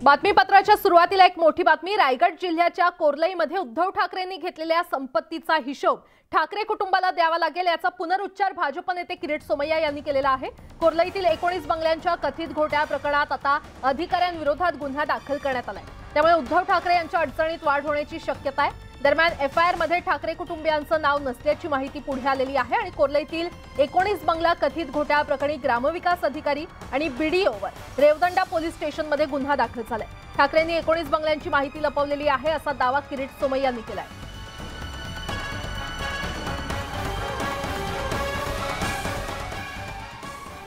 बातमीपत्राच्या सुरुवातीला एक मोठी बातमी। रायगड जिल्ह्याच्या कोर्लईमध्ये उद्धव ठाकरेंनी घेतलेल्या संपत्तीचा हिशोब ठाकरे कुटुंबाला द्यावा लागेल याचा पुनरुच्चार भाजप नेते किरीट सोमय्या यांनी केलेला आहे। कोर्लईतील 19 बंगल्यांच्या कथित घोटाळ्या प्रकरणात आता अधिकाऱ्यांविरोधात गुन्हा दाखल करण्यात आलाय। त्यामुळे उद्धव ठाकरे यांच्या अडचणीत वाढ होण्याची शक्यता आहे। दरम्यान एफआयआर मध्ये ठाकरे कुटुंबियांचं नाव नसल्याची माहिती पुढे आलेली आहे आणि कोर्लईतील 19 बंगला कथित घोटाळा प्रकरणी ग्रामविकास अधिकारी आणि बीडीओवर रेवदंडा पोलीस स्टेशनमध्ये गुन्हा दाखल झालाय। ठाकरेंनी 19 बंगल्यांची माहिती लपवलेली आहे असा दावा किरीट सोमय्या यांनी केलाय।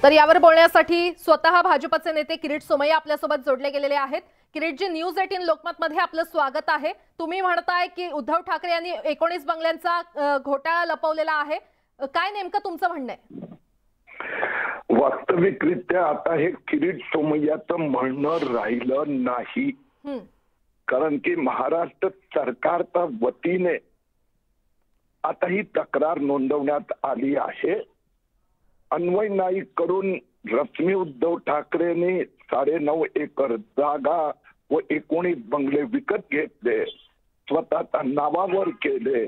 तर यावर बोलण्यासाठी स्वतः भाजपचे नेते किरीट सोमय्या आपल्यासोबत जोडले गेलेले आहेत। किरीटजी, न्यूज 18 लोकमत मध्ये आपलं स्वागत आहे। तुम्ही म्हणताय की उद्धव ठाकरे यांनी 19 बंगल्यांचा घोटाळा लपवलेला आहे, काय नेमकं तुमचं म्हणणं आहे? वास्तविकरित्या आता हे किरीट सोमय्याचं म्हणणं राहिलं नाही, कारण की महाराष्ट्र सरकारच्या वतीने आता ही तक्रार नोंदवण्यात आली आहे। अन्वय नाईक कडून रश्मी उद्धव ठाकरेंनी 9.5 एकर जागा व 19 बंगले विकत घेतले, स्वतःच्या नावावर केले।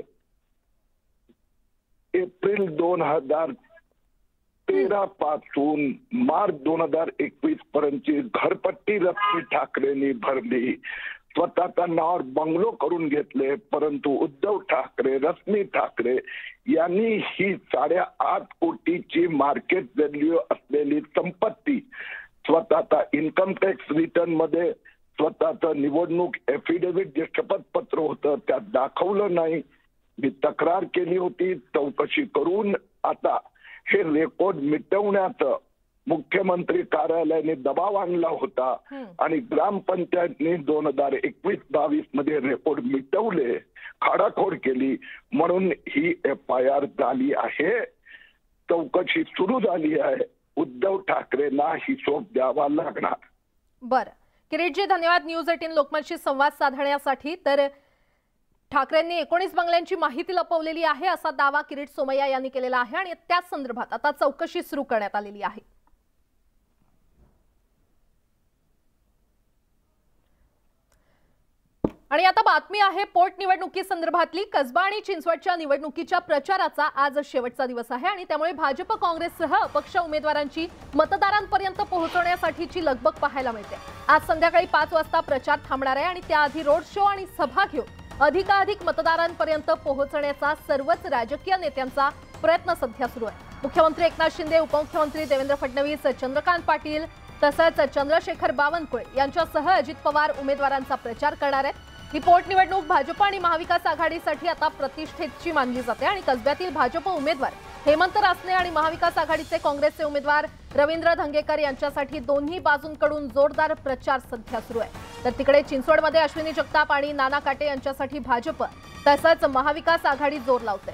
एप्रिल 2013 पासून मार्च 2021 पर्यंतची घरपट्टी रश्मी ठाकरेंनी भरली, स्वतःच्या नावावर बंगलो करून घेतले। परंतु उद्धव ठाकरे, रश्मी ठाकरे यांनी ही 8.5 कोटीची मार्केट व्हॅल्यू असलेली संपत्ती स्वतःचा इन्कम टॅक्स रिटर्न मध्ये, स्वतःचं निवडणूक एफिडेव्हिट जे शपथपत्र होतं त्यात दाखवलं नाही। मी तक्रार केली होती, चौकशी करून आता हे रेकॉर्ड मिटवण्याचं मुख्यमंत्री कार्यालयाने दबाव आणला होता आणि ग्रामपंचायतने 2021-22 मध्ये रेकॉर्ड मिटवले, खाडाखोड केली, म्हणून ही एफआयआर झाली आहे। चौकशी सुरू झाली आहे, उद्धव ठाकरेंना हिशोब द्यावा लागणार। बरं किरीटजी, धन्यवाद न्यूज 18 लोकमतशी संवाद साधण्यासाठी। तर ठाकरेंनी 19 बंगल्यांची माहिती लपवलेली आहे असा दावा किरीट सोमय्या यांनी केलेला आहे आणि त्याच संदर्भात आता चौकशी सुरू करण्यात आलेली आहे। आणि आता बातमी आहे पोटनिवडणुकी संदर्भातली। कसबा आणि चिंचवडच्या निवडणुकीच्या प्रचाराचा आज शेवटचा दिवस आहे आणि त्यामुळे भाजप काँग्रेससह अपक्ष उमेदवारांची मतदारांपर्यंत पोहोचण्यासाठीची लगबग पाहायला मिळते। आज संध्याकाळी 5 वाजता प्रचार थांबणार आहे आणि त्याआधी रोड शो आणि सभा घेऊन अधिकाधिक मतदारांपर्यंत पोहोचण्याचा सर्वच राजकीय नेत्यांचा प्रयत्न सध्या सुरू आहे। मुख्यमंत्री एकनाथ शिंदे, उपमुख्यमंत्री देवेंद्र फडणवीस, चंद्रकांत पाटील तसंच चंद्रशेखर बावनकुळे यांच्यासह अजित पवार उमेदवारांचा प्रचार करणार आहेत। ही पोटनिवडणूक भाजप आणि महाविकास आघाडीसाठी आता प्रतिष्ठेची मानली जाते आणि कसब्यातील भाजप उमेदवार हेमंत रासने आणि महाविकास आघाडीचे काँग्रेसचे उमेदवार रवींद्र धंगेकर यांच्यासाठी दोन्ही बाजूंकडून जोरदार प्रचार सध्या सुरू आहे। तर तिकडे चिंचवडमध्ये अश्विनी जगताप आणि नाना काटे यांच्यासाठी भाजप तसंच महाविकास आघाडी जोर लावते।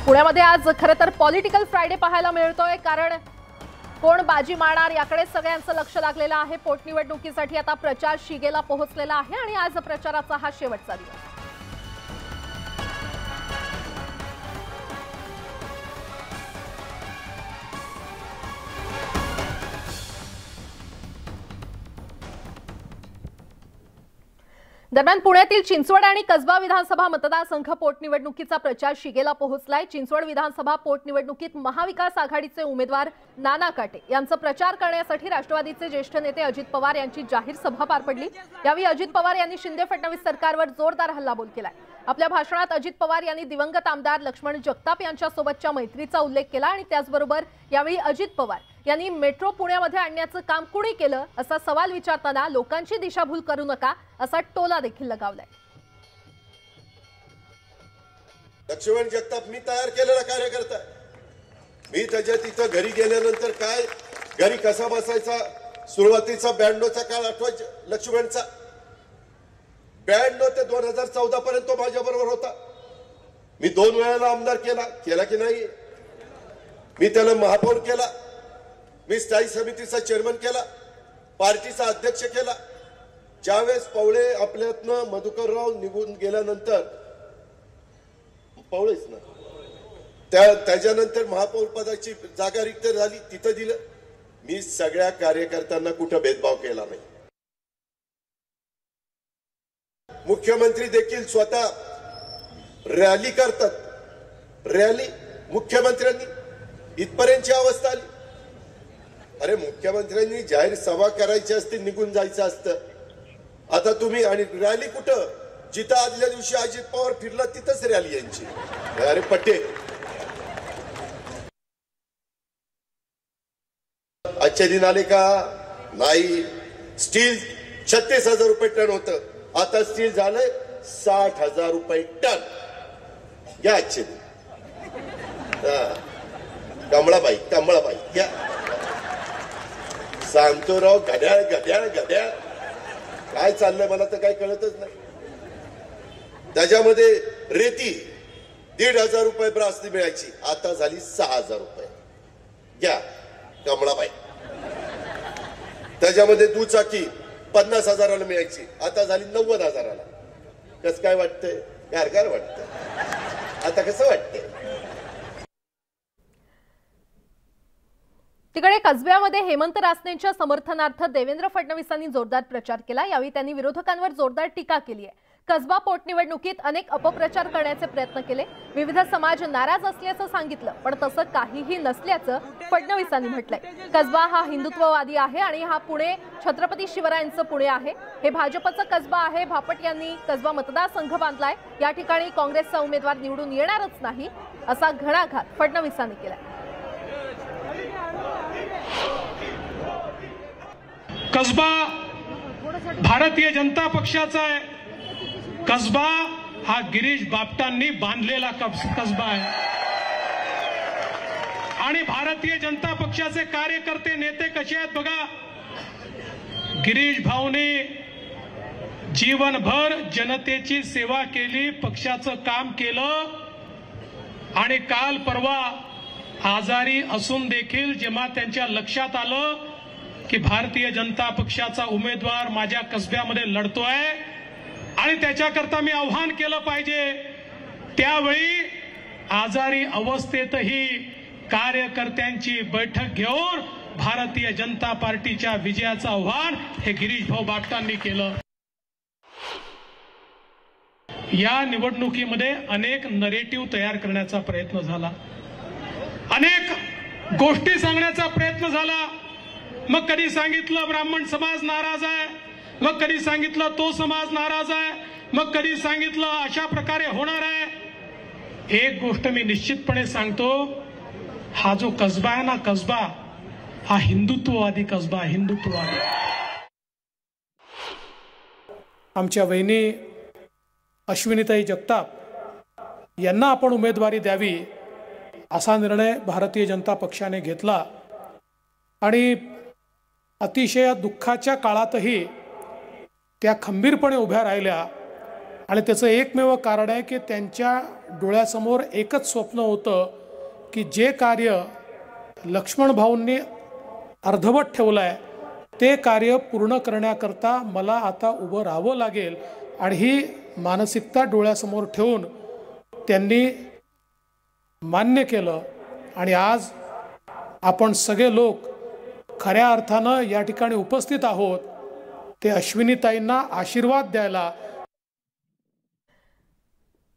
पुण्यामध्ये आज खरं तर पॉलिटिकल फ्रायडे पाहायला मिळतोय, कारण कोण बाजी मारणार याकडे सगळ्यांचं लक्ष लागलेलं आहे। पोटनिवडणुकीसाठी आता प्रचार शिगेला पोहोचलेला आहे आणि आज प्रचाराचा हा शेवटचा दिवस। दरम्यान पुण्यातील चिंचवड आणि कसबा विधानसभा मतदारसंघ पोटनिवडणुकीचा प्रचार शिगेला पोहोचलाय। चिंचवड विधानसभा पोटनिवडणुकीत महाविकास आघाडीचे उमेदवार नाना काटे यांचा प्रचार करण्यासाठी राष्ट्रवादीचे ज्येष्ठ नेते अजित पवार यांची जाहीर सभा पार पडली। यावेळी अजित पवार यांनी शिंदे फडणवीस सरकारवर जोरदार हल्लाबोल केलाय। आपल्या भाषणात अजित पवार यांनी दिवंगत आमदार लक्ष्मण जगताप यांच्यासोबतच्या मैत्रीचा उल्लेख केला आणि त्याचबरोबर यावेळी अजित पवार यांनी मेट्रो पुण्यामध्ये आणण्याचं काम कुणी केलं असा सवाल विचारताना लोकांची दिशाभूल करू नका असा टोला देखील लगावलाय। लक्ष्मण जगताप मी तयार केलेला कार्यकर्ता, मी त्याच्या तिथं घरी गेल्यानंतर काय घरी कसा बसायचा, सुरुवातीचा 92चा काळ आठवायचा लक्ष्मणचा। 92 ते 2014 पर्यंत तो माझ्या बरोबर होता। मी 2 वेळेला आमदार केला की नाही, मी त्याला महापौर केला, मी स्थायी समितीचा चेअरमन केला, पार्टीचा अध्यक्ष केला। ज्यावेळेस पवळे आपल्यातनं मधुकरराव निघून गेल्यानंतर पवळेच ना त्याच्यानंतर महापौर पदाची जागा रिक्त झाली, तिथं दिलं. मी सगळ्या कार्यकर्त्यांना कुठं भेदभाव केला नाही. मुख्यमंत्री देखील स्वतः रॅली करतात. रॅली मुख्यमंत्र्यांनी इथपर्यंतची अवस्था आली. अरे मुख्यमंत्र्यांनी जाहीर सभा करायची असते, निघून जायचं असतं. आता तुम्ही आणि रॅली कुठं? जिथं आदल्या दिवशी अजित पवार फिरला तिथंच रॅली यांची. अरे पटेल, आजचे दिन आले का? नाही. स्टील 36,000 रुपये टन होतं, आता स्टील झालंय 60,000 रुपये टन. घ्या आजचे दिन. कमळाबाई घ्या. सांगतो राव, घड्याळ घड्याळ घड्याळ काय चाललंय मला तर काही कळतच नाही. त्याच्यामध्ये रेती 1,500 रुपये ब्रासनी मिळायची, आता झाली 6,000 रुपये. घ्या कमळाबाई. त्याच्यामध्ये दुचाकी 50,000ला मिळायची, आता झाली 90,000ला. कसं काय वाटतंय? गारगार वाटतंय. आता कसं वाटतंय? तिकडे कसब्यामध्ये हेमंत रासनेंच्या समर्थनार्थ देवेंद्र फडणवीसांनी जोरदार प्रचार केला. यावेळी त्यांनी विरोधकांवर जोरदार टीका केली आहे. कसबा पोटनिवडणुकीत अनेक अपप्रचार करण्याचे प्रयत्न केले, विविध समाज नाराज असल्याचं सांगितलं, पण तसं काहीही नसल्याचं फडणवीसांनी म्हटलंय. कसबा हा हिंदुत्ववादी आहे आणि हा पुणे छत्रपती शिवरायांचं पुणे आहे. हे भाजपचं कसबा आहे. भापट यांनी कसबा मतदारसंघ बांधलाय. या ठिकाणी काँग्रेसचा उमेदवार निवडून येणारच नाही असा घणाघात फडणवीसांनी केलाय. कसबा भारतीय जनता पक्षाचा आहे. कसबा हा गिरीश बापटांनी बांधलेला कसबा आहे आणि भारतीय जनता पक्षाचे कार्यकर्ते नेते कसे आहेत बघा. गिरीश भाऊने जीवनभर जनतेची सेवा केली, पक्षाचं काम केलं आणि काल परवा आजारी असून देखील जेव्हा त्यांच्या लक्षात आलं की भारतीय जनता पक्षाचा उमेदवार माझ्या कसब्यामध्ये लढतोय आणि त्याच्याकरता मी आव्हान केलं पाहिजे, त्यावेळी आजारी अवस्थेतही कार्यकर्त्यांची बैठक घेऊन भारतीय जनता पार्टीच्या विजयाचं आव्हान हे गिरीश भाऊ बापटांनी केलं. या निवडणुकीमध्ये अनेक नरेटिव्ह तयार करण्याचा प्रयत्न झाला, अनेक गोष्टी सांगण्याचा प्रयत्न झाला. मग कधी सांगितलं ब्राह्मण समाज नाराज आहे, मग कधी सांगितलं तो समाज नाराज आहे, मग कधी सांगितलं अशा प्रकारे होणार आहे. एक गोष्ट मी निश्चितपणे सांगतो, हा जो कसबा आहे ना, कसबा हा हिंदुत्ववादी कसबा, हिंदुत्ववादी. आमच्या वहिनी अश्विनीताई जगताप यांना आपण उमेदवारी द्यावी असा निर्णय भारतीय जनता पक्षाने घेतला आणि अतिशय दुःखाच्या काळातही त्या खंबीरपणे उभ्या राहिल्या. आणि त्याचं एकमेव कारण आहे की त्यांच्या डोळ्यासमोर एकच स्वप्न होतं की जे कार्य लक्ष्मण भाऊंनी अर्धवट ठेवलं आहे ते कार्य पूर्ण करण्याकरता मला आता उभं राहावं लागेल. आणि ही मानसिकता डोळ्यासमोर ठेवून त्यांनी मान्य केलं. आणि आज आपण सगळे लोक खऱ्या अर्थानं या ठिकाणी उपस्थित आहोत ते अश्विनीताईंना आशीर्वाद द्यायला.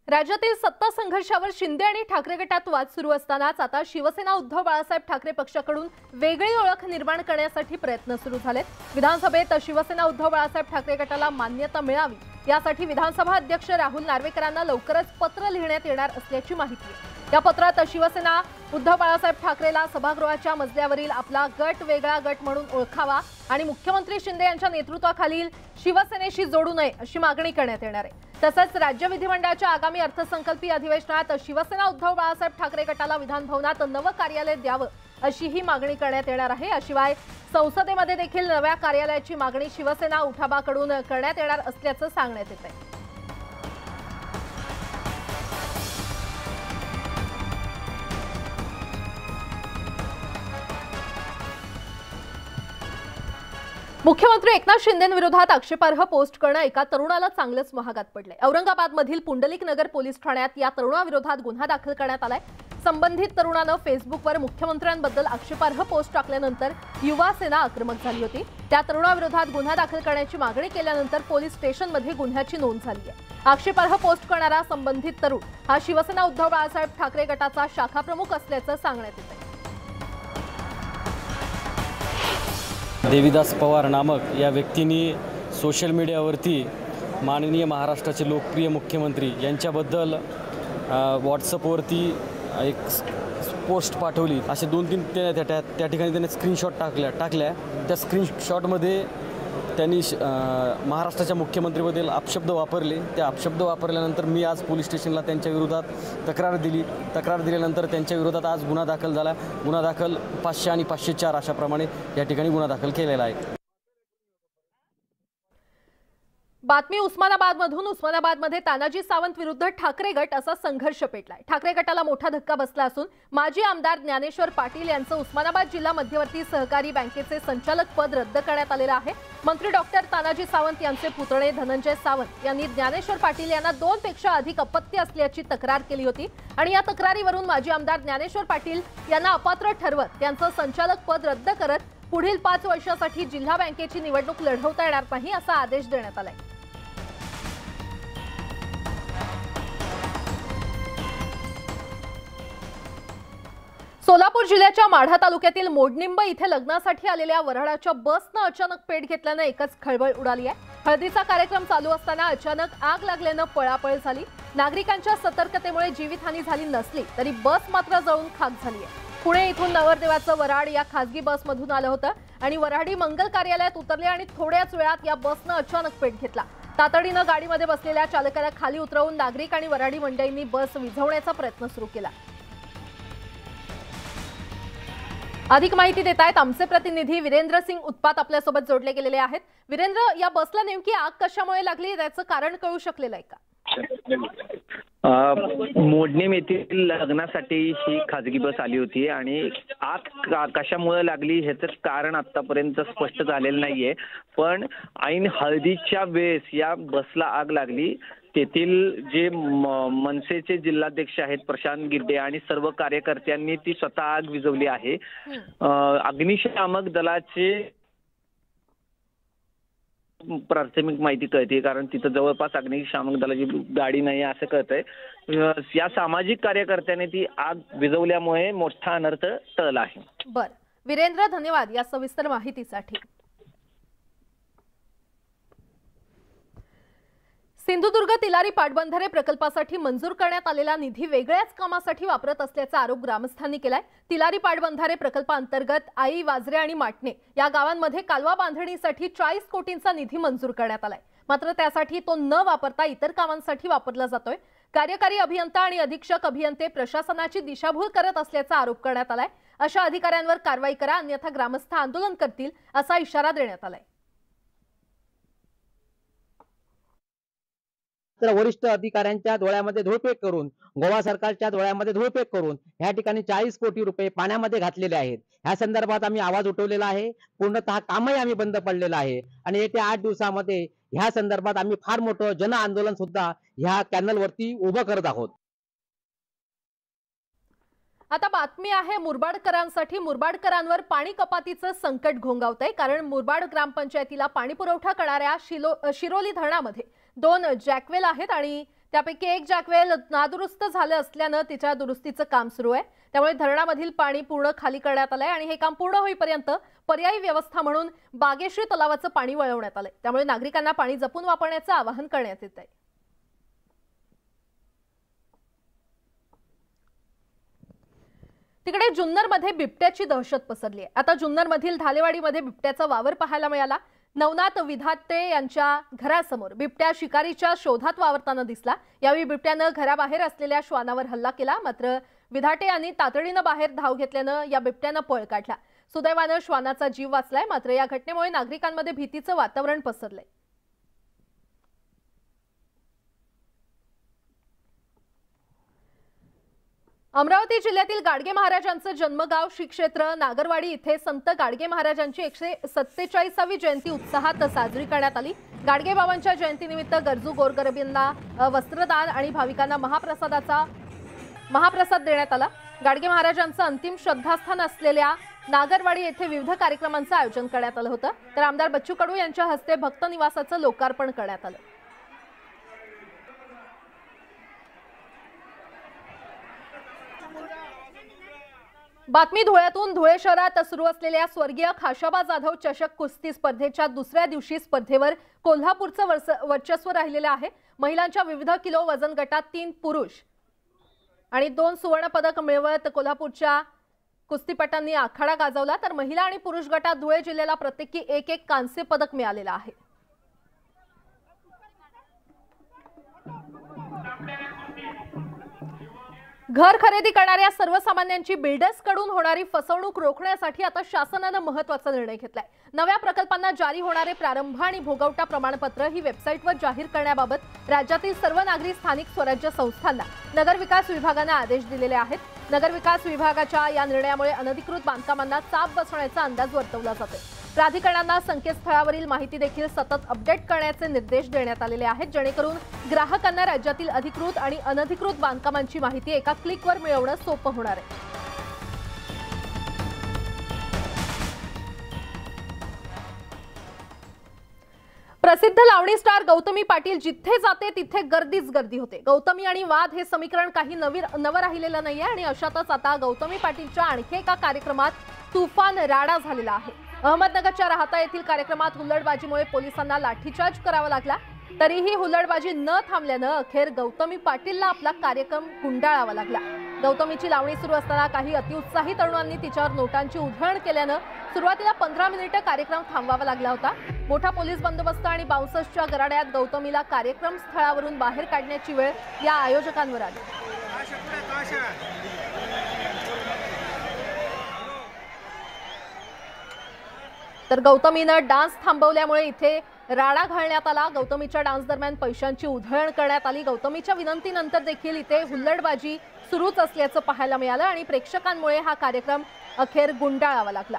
राज्यातील सत्ता संघर्षावर शिंदे आणि ठाकरे गटात वाद सुरू असतानाच आता शिवसेना उद्धव बाळासाहेब ठाकरे पक्षाकडून वेगळी ओळख निर्माण करण्यासाठी प्रयत्न सुरू झालेत. विधानसभेत शिवसेना उद्धव बाळासाहेब ठाकरे गटाला मान्यता मिळावी यासाठी विधानसभा अध्यक्ष राहुल नार्वेकरांना लवकरच पत्र लिहिण्यात येणार असल्याची माहिती आहे. या पत्रात शिवसेना उद्धव बाळासाहेब ठाकरेला सभागृहाच्या मजल्यावरील आपला गट वेगळा गट म्हणून ओळखावा आणि मुख्यमंत्री शिंदे यांच्या नेतृत्वाखालील शिवसेनेशी जोडू नये अशी मागणी करण्यात येणार आहे. तसंच राज्य विधिमंडळाच्या आगामी अर्थसंकल्पीय अधिवेशनात शिवसेना उद्धव बाळासाहेब ठाकरे गटाला विधानभवनात नवं कार्यालय द्यावं अशीही मागणी करण्यात येणार आहे. याशिवाय संसदेमध्ये देखील नव्या कार्यालयाची मागणी शिवसेना उठावाकडून करण्यात येणार असल्याचं सांगण्यात येत आहे. मुख्यमंत्री एकनाथ शिंदेंविरोधात आक्षेपार्ह पोस्ट करणं एका तरुणाला चांगलंच महागात पडलंय. औरंगाबादमधील पुंडलिक नगर पोलीस ठाण्यात या तरुणाविरोधात गुन्हा दाखल करण्यात आलाय. संबंधित तरुणानं फेसबुकवर मुख्यमंत्र्यांबद्दल आक्षेपार्ह पोस्ट टाकल्यानंतर युवा सेना आक्रमक झाली होती। त्या तरुणाविरोधात गुन्हा दाखल करण्याची मागणी केल्यानंतर पोलीस स्टेशनमध्ये गुन्ह्याची नोंद झाली आहे। आक्षेपार्ह पोस्ट करणारा संबंधित तरुण हा शिवसेना उद्धव बाळासाहेब ठाकरे गटाचा शाखा प्रमुख असल्याचं सांगण्यात येतं। देवीदास पवार नामक या व्यक्तीने सोशल मीडियावरती माननीय महाराष्ट्राचे लोकप्रिय मुख्यमंत्री यांच्याबद्दल व्हॉट्सअपवरती एक पोस्ट पाठवली। असे 2-3 त्या ठिकाणी त्याने स्क्रीनशॉट टाकल्या। त्या स्क्रीनशॉटमध्ये त्यांनी महाराष्ट्राच्या मुख्यमंत्रीबद्दल अपशब्द वापरले। त्या अपशब्द वापरल्यानंतर मी आज पोलीस स्टेशनला त्यांच्या विरोधात तक्रार दिल्यानंतर त्यांच्या विरोधात आज गुन्हा दाखल झाला। गुन्हा दाखल 500 आणि 504 अशाप्रमाणे या ठिकाणी गुन्हा दाखल केलेला आहे। बातमी उस्मानाबादमधून। उस्मानाबादमध्ये तानाजी सावंत विरुद्ध ठाकरे गट असा संघर्ष पेटलाय। ठाकरे गटाला मोठा धक्का बसला असून माजी आमदार ज्ञानेश्वर पाटील यांचं उस्मानाबाद जिल्हा मध्यवर्ती सहकारी बँकेचे संचालक पद रद्द करण्यात आलेलं आहे। मंत्री डॉक्टर तानाजी सावंत यांचे पुतणे धनंजय सावंत यांनी ज्ञानेश्वर पाटील यांना 2 पेक्षा अधिक अपत्य असल्याची तक्रार केली होती आणि या तक्रारीवरून माजी आमदार ज्ञानेश्वर पाटील यांना अपात्र ठरवत त्यांचं संचालक पद रद्द करत पुढील 5 वर्षांसाठी जिल्हा बँकेची निवडणूक लढवता येणार नाही असा आदेश देण्यात आलाय। सोलापूर जिल्ह्याच्या माढा तालुक्यातील मोडनिंब इथे लग्नासाठी आलेल्या वऱ्हाडाच्या बसनं अचानक पेट घेतल्यानं एकच खळबळ उडाली आहे। हळदीचा कार्यक्रम चालू असताना अचानक आग लागल्यानं पळापळ झाली। नागरिकांच्या सतर्कतेमुळे जीवितहानी झाली नसली तरी बस मात्र जळून खाक झाली आहे। पुणे इथून नवरदेवाचं वऱ्हाड या खासगी बसमधून आलं होतं आणि वऱ्हाडी मंगल कार्यालयात उतरले आणि थोड्याच वेळात या बसनं अचानक पेट घेतला। तातडीनं गाडीमध्ये बसलेल्या चालकाला खाली उतरवून नागरिक आणि वऱ्हाडी मंडळींनी बस विझवण्याचा प्रयत्न सुरू केला। अधिक माहिती देत आहेत आमचे प्रतिनिधी वीरेंद्र सिंग उत्पात आपल्यासोबत जोडले गेलेले आहेत। वीरेंद्र, या बसला नेमकी आग कशामुळे लागली त्याचं कारण कळू शकलेलं आहे का? मोडनेम येथील लग्नासाठी ही खाजगी बस आली होती आणि आग कशामुळे लागली ह्याचं कारण आतापर्यंत स्पष्ट झालेलं नाहीये। पण ऐन हळदीच्या वेळेस या बसला आग लागली। तेथील जे मनसेचे जिल्हाध्यक्ष आहेत प्रशांत गिरडे आणि सर्व कार्यकर्त्यांनी ती स्वतः आग विझवली आहे। अग्निशामक दलाचे प्राथमिक माहिती कळते कारण तिथं जवळपास अग्निशामक दलाची गाडी नाही असं कळतंय। या सामाजिक कार्यकर्त्याने ती आग विझवल्यामुळे मोठा अनर्थ टळला आहे। बरं वीरेंद्र, धन्यवाद या सविस्तर माहितीसाठी। सिंधुदुर्ग तिलारी पाटबंधारे प्रकल्पासाठी मंजूर करण्यात आलेला निधी वेगळ्याच कामासाठी वापरत असल्याचा आरोप ग्रामस्थांनी केलाय। तिलारी पाटबंधारे प्रकल्पांतर्गत आई, वाजरे आणि माटणे या गावांमध्ये कालवा बांधणीसाठी 40 कोटींचा निधी मंजूर करण्यात आलाय। मात्र त्यासाठी तो न वापरता इतर कामांसाठी वापरला जातोय। कार्यकारी अभियंता आणि अधीक्षक अभियंते प्रशासनाची दिशाभूल करत असल्याचा आरोप करण्यात आलाय। अशा अधिकाऱ्यांवर कारवाई करा अन्यथा ग्रामस्थ आंदोलन करतील असा इशारा देण्यात आलाय। तर वरिष्ठ अधिकाऱ्यांच्या डोळ्यामध्ये धूळफेक करून, गोवा सरकारच्या डोळ्यामध्ये धूळफेक करून या ठिकाणी 40 कोटी रुपये पाण्यामध्ये घातलेले आहेत। ह्या संदर्भात आम्ही आवाज उठवलेला आहे। पूर्णतः कामही आम्ही बंद पडलेलं आहे आणि येत्या 8 दिवसामध्ये ह्या संदर्भात आम्ही फार मोठं जन आंदोलन सुद्धा ह्या कॅनलवरती उभं करत आहोत। आता बातमी आहे मुरबाडकरांसाठी। मुरबाडकरांवर पाणी कपातीचं संकट घोंगावतंय कारण मुरबाड ग्रामपंचायतीला पाणी पुरवठा करणाऱ्या शिरोली धरणामध्ये 2 जॅकवेल आहेत आणि त्यापैकी एक जॅकवेल नादुरुस्त झालं असल्यानं तिच्या दुरुस्तीचं काम सुरू आहे। त्यामुळे धरणामधील पाणी पूर्ण खाली करण्यात आलंय आणि हे काम पूर्ण होईपर्यंत पर्यायी व्यवस्था म्हणून बागेश्री तलावाचं पाणी वळवण्यात आलंय। त्यामुळे नागरिकांना पाणी जपून वापरण्याचं आवाहन करण्यात येत आहे। तिकडे जुन्नरमध्ये बिबट्याची दहशत पसरली आहे। आता जुन्नरमधील धालेवाडीमध्ये बिबट्याचा वावर पाहायला मिळाला। नवनाथ विधाते यांच्या घरासमोर बिबट्या शिकारीच्या शोधात वावरताना दिसला। यावेळी बिबट्यानं घराबाहेर असलेल्या श्वानावर हल्ला केला। मात्र विधाते यांनी तातडीनं बाहेर धाव घेतल्यानं या बिबट्यानं पळ काढला। सुदैवानं श्वानाचा जीव वाचलाय। मात्र या घटनेमुळे नागरिकांमध्ये भीतीचं वातावरण पसरलंय। अमरावती जिल्ह्यातील गाडगे महाराजांचं जन्मगाव श्री क्षेत्र नागरवाडी इथे संत गाडगे महाराजांची 147वी जयंती उत्साहात साजरी करण्यात आली। गाडगे बाबांच्या जयंतीनिमित्त गरजू गोरगरिबांना वस्त्रदान आणि भाविकांना महाप्रसाद देण्यात आला। गाडगे महाराजांचं अंतिम श्रद्धास्थान असलेल्या नागरवाडी येथे विविध कार्यक्रमांचं आयोजन करण्यात आलं होतं, तर आमदार बच्चू कडू यांच्या हस्ते भक्त निवासाचं लोकार्पण करण्यात आलं। बातमी धुळ्यातून। धुळे शहरात सुरू असलेल्या स्वर्गीय खाशाबा जाधव चषक कुस्ती स्पर्धेच्या दुसऱ्या दिवशी स्पर्धेवर कोल्हापूरचं वर्चस्व राहिलेलं आहे। महिलांच्या विविध किलो वजन गटात 3 पुरुष आणि 2 सुवर्ण पदक मिळवत कोल्हापूरच्या कुस्तीपटांनी आखाडा गाजवला, तर महिला आणि पुरुष गटात धुळे जिल्ह्याला प्रत्येकी 1-1 कांस्य पदक मिळालेलं आहे। घर खरेदी करणाऱ्या सर्वसामान्यांची बिल्डर्स कडून होणारी फसवणूक रोखण्यासाठी आता शासनाने महत्त्वाचा निर्णय घेतलाय। नव्या प्रकल्पांना जारी होणारे प्रारंभ आणि भोगवटा प्रमाणपत्र ही वेबसाईटवर जाहीर करण्याबाबत राज्यातील सर्व नागरी स्थानिक स्वराज्य संस्थांना नगरविकास विभागाने आदेश दिलेले आहेत। नगरविकास विभागाच्या या निर्णयामुळे अनधिकृत बांधकामांना चाप बसण्याचा अंदाज वर्तवला जातो। प्राधिकरणांना संकेतस्थळावरील माहिती देखील सतत अपडेट करण्याचे निर्देश देण्यात आलेले आहेत, जेणेकरून ग्राहकांना राज्यातील अधिकृत आणि अनधिकृत बांधकामांची माहिती एका क्लिकवर मिळवणं सोपं होणार आहे। प्रसिद्ध लावणी स्टार गौतमी पाटील जिथे जाते तिथे गर्दीच गर्दी होते। गौतमी आणि वाद हे समीकरण काही नवं राहिलेलं नाहीये आणि अशातच आता गौतमी पाटीलच्या आणखी एका कार्यक्रमात तुफान राडा झालेला आहे। अहमदनगरच्या राहता येथील कार्यक्रमात हुल्लडबाजीमुळे पोलिसांना लाठीचार्ज करावा लागला, तरीही हुल्लडबाजी न थांबल्यानं अखेर गौतमी पाटीलला आपला कार्यक्रम गुंडाळावा लागला। गौतमीची लावणी सुरू असताना काही अतिउत्साही तरुणांनी तिच्यावर नोटांची उधळण केल्यानं सुरुवातीला 15 मिनिटं कार्यक्रम थांबवावा लागला होता। मोठा पोलीस बंदोबस्त आणि बाउन्सर्सच्या गराड्यात गौतमीला कार्यक्रम स्थळावरून बाहेर काढण्याची वेळ या आयोजकांवर आली। तर गौतमीनं डान्स थांबवल्यामुळे इथे राडा घालण्यात आला। गौतमीच्या डान्स दरम्यान पैशांची उधळण करण्यात आली। गौतमीच्या विनंतीनंतर देखील इथे हुल्लडबाजी सुरूच असल्याचं पाहायला मिळालं आणि प्रेक्षकांमुळे हा कार्यक्रम अखेर गुंडाळावा लागला।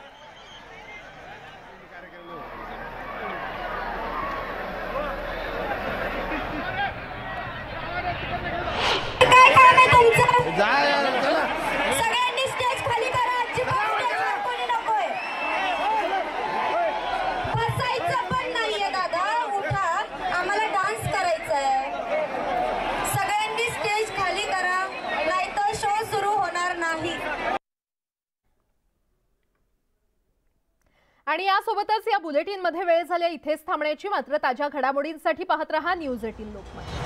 आणि यासोबतच या बुलेटिनमध्ये वेळ झाली इथेच थांबण्याची। मात्र ताज्या घडामोडींसाठी पाहत रहा न्यूज 18 लोकमत।